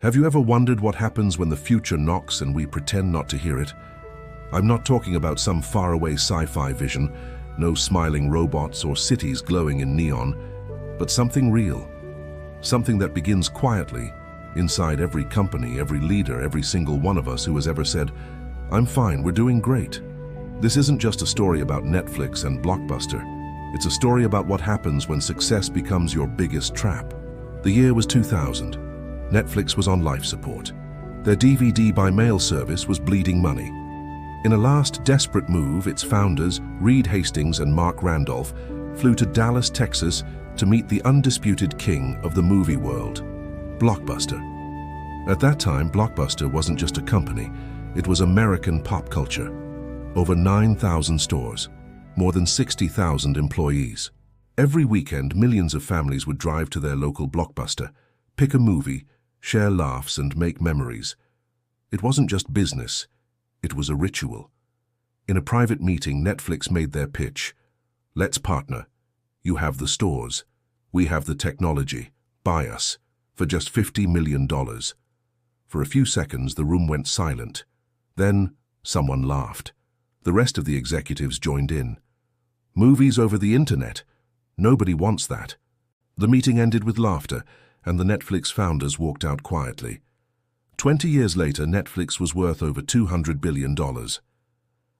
Have you ever wondered what happens when the future knocks and we pretend not to hear it? I'm not talking about some faraway sci-fi vision, no smiling robots or cities glowing in neon, but something real. Something that begins quietly, inside every company, every leader, every single one of us who has ever said, "I'm fine, we're doing great." This isn't just a story about Netflix and Blockbuster. It's a story about what happens when success becomes your biggest trap. The year was 2000. Netflix was on life support. Their DVD by mail service was bleeding money. In a last desperate move, its founders, Reed Hastings and Mark Randolph, flew to Dallas, Texas to meet the undisputed king of the movie world, Blockbuster. At that time, Blockbuster wasn't just a company, it was American pop culture. Over 9,000 stores, more than 60,000 employees. Every weekend, millions of families would drive to their local Blockbuster, pick a movie, share laughs and make memories. It wasn't just business, it was a ritual. In a private meeting, Netflix made their pitch. "Let's partner. You have the stores. We have the technology. Buy us for just $50 million. For a few seconds, the room went silent. Then, someone laughed. The rest of the executives joined in. Movies over the internet? Nobody wants that. The meeting ended with laughter, and the Netflix founders walked out quietly. 20 years later, Netflix was worth over $200 billion.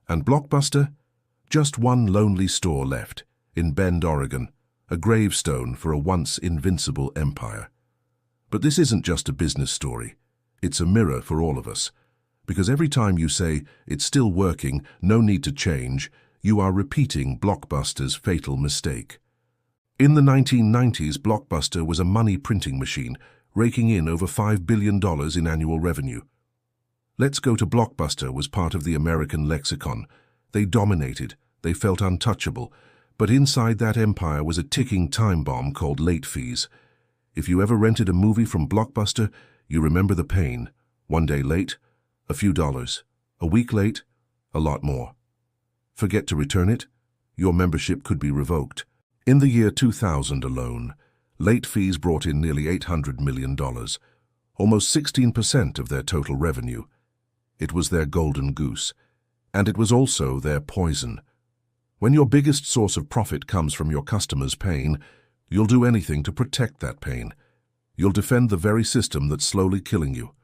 And Blockbuster? Just one lonely store left, in Bend, Oregon, a gravestone for a once invincible empire. But this isn't just a business story. It's a mirror for all of us. Because every time you say, "It's still working, no need to change," you are repeating Blockbuster's fatal mistake. In the 1990s, Blockbuster was a money printing machine, raking in over $5 billion in annual revenue. "Let's go to Blockbuster" was part of the American lexicon. They dominated, they felt untouchable, but inside that empire was a ticking time bomb called late fees. If you ever rented a movie from Blockbuster, you remember the pain. One day late, a few dollars. A week late, a lot more. Forget to return it, your membership could be revoked. In the year 2000 alone, late fees brought in nearly $800 million, almost 16% of their total revenue. It was their golden goose, and it was also their poison. When your biggest source of profit comes from your customers' pain, you'll do anything to protect that pain. You'll defend the very system that's slowly killing you.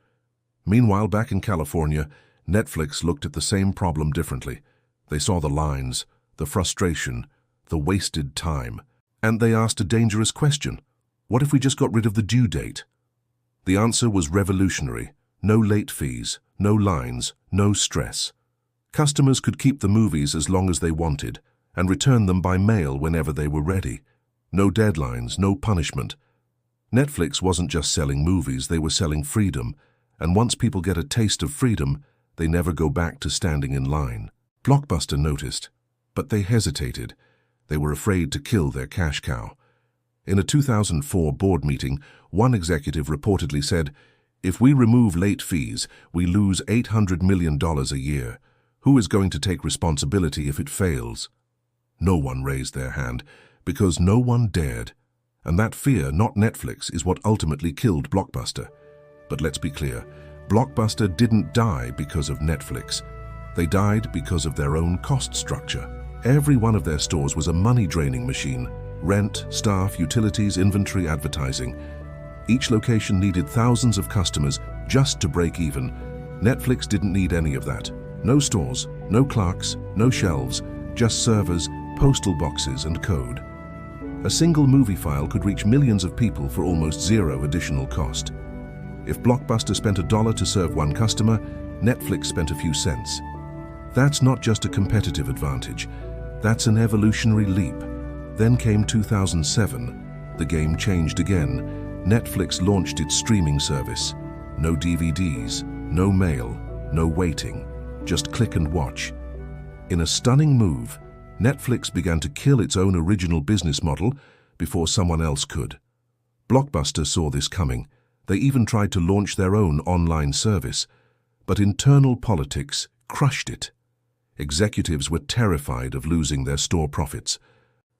Meanwhile, back in California, Netflix looked at the same problem differently. They saw the lines, the frustration, the wasted time, and they asked a dangerous question. What if we just got rid of the due date? The answer was revolutionary. No late fees, no lines, no stress. Customers could keep the movies as long as they wanted and return them by mail whenever they were ready. No deadlines, no punishment. Netflix wasn't just selling movies, they were selling freedom, and once people get a taste of freedom, they never go back to standing in line. Blockbuster noticed, but they hesitated. They were afraid to kill their cash cow. In a 2004 board meeting, one executive reportedly said, "If we remove late fees, we lose $800 million a year. Who is going to take responsibility if it fails?" No one raised their hand, because no one dared. And that fear, not Netflix, is what ultimately killed Blockbuster. But let's be clear, Blockbuster didn't die because of Netflix. They died because of their own cost structure. Every one of their stores was a money-draining machine. Rent, staff, utilities, inventory, advertising. Each location needed thousands of customers just to break even. Netflix didn't need any of that. No stores, no clerks, no shelves, just servers, postal boxes, and code. A single movie file could reach millions of people for almost zero additional cost. If Blockbuster spent $1 to serve one customer, Netflix spent a few cents. That's not just a competitive advantage. That's an evolutionary leap. Then came 2007. The game changed again. Netflix launched its streaming service. No DVDs, no mail, no waiting. Just click and watch. In a stunning move, Netflix began to kill its own original business model before someone else could. Blockbuster saw this coming. They even tried to launch their own online service, but internal politics crushed it. Executives were terrified of losing their store profits.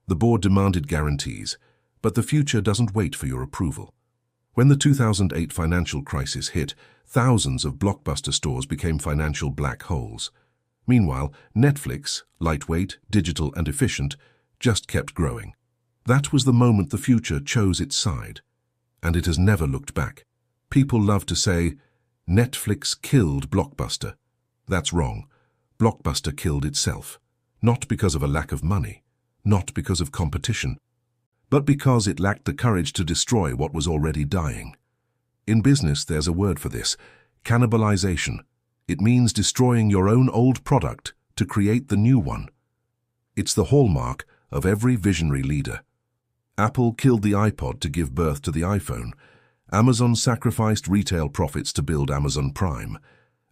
The board demanded guarantees, but the future doesn't wait for your approval. When the 2008 financial crisis hit, thousands of Blockbuster stores became financial black holes. Meanwhile, Netflix, lightweight, digital and efficient, just kept growing. That was the moment the future chose its side. And it has never looked back. People love to say, Netflix killed Blockbuster. That's wrong. Blockbuster killed itself. Not because of a lack of money, not because of competition, but because it lacked the courage to destroy what was already dying. In business, there's a word for this: cannibalization. It means destroying your own old product to create the new one. It's the hallmark of every visionary leader. Apple killed the iPod to give birth to the iPhone. Amazon sacrificed retail profits to build Amazon Prime.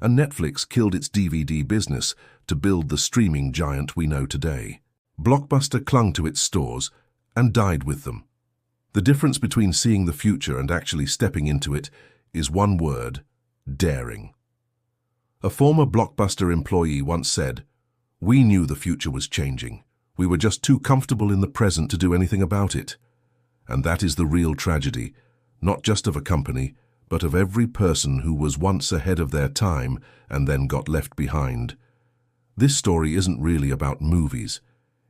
And Netflix killed its DVD business to build the streaming giant we know today. Blockbuster clung to its stores and died with them. The difference between seeing the future and actually stepping into it is one word: daring. A former Blockbuster employee once said, "We knew the future was changing. We were just too comfortable in the present to do anything about it." And that is the real tragedy, not just of a company, but of every person who was once ahead of their time and then got left behind. This story isn't really about movies.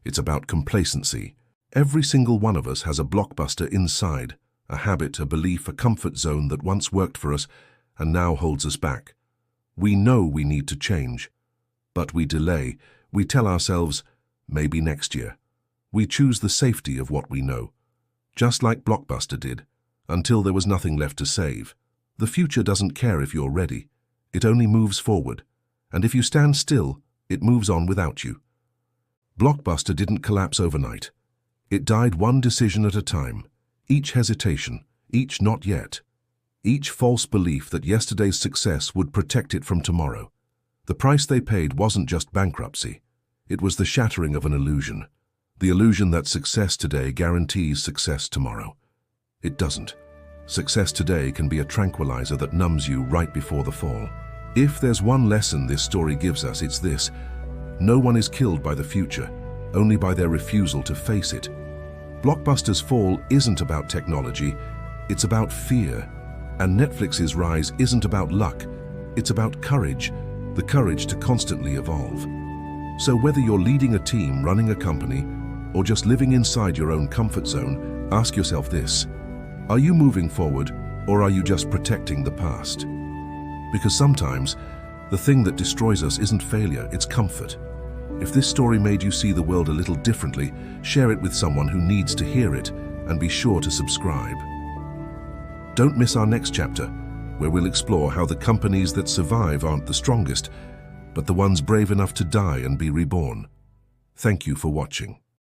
It's about complacency. Every single one of us has a Blockbuster inside, a habit, a belief, a comfort zone that once worked for us and now holds us back. We know we need to change, but we delay. We tell ourselves, maybe next year. We choose the safety of what we know, just like Blockbuster did, until there was nothing left to save. The future doesn't care if you're ready. It only moves forward, and if you stand still, it moves on without you. Blockbuster didn't collapse overnight. It died one decision at a time, each hesitation, each not yet, each false belief that yesterday's success would protect it from tomorrow. The price they paid wasn't just bankruptcy. It was the shattering of an illusion, the illusion that success today guarantees success tomorrow. It doesn't. Success today can be a tranquilizer that numbs you right before the fall. If there's one lesson this story gives us, it's this: no one is killed by the future, only by their refusal to face it. Blockbuster's fall isn't about technology, it's about fear. And Netflix's rise isn't about luck, it's about courage, the courage to constantly evolve. So whether you're leading a team, running a company, or just living inside your own comfort zone, ask yourself this: are you moving forward, or are you just protecting the past? Because sometimes, the thing that destroys us isn't failure, it's comfort. If this story made you see the world a little differently, share it with someone who needs to hear it, and be sure to subscribe. Don't miss our next chapter, where we'll explore how the companies that survive aren't the strongest, but the ones brave enough to die and be reborn. Thank you for watching.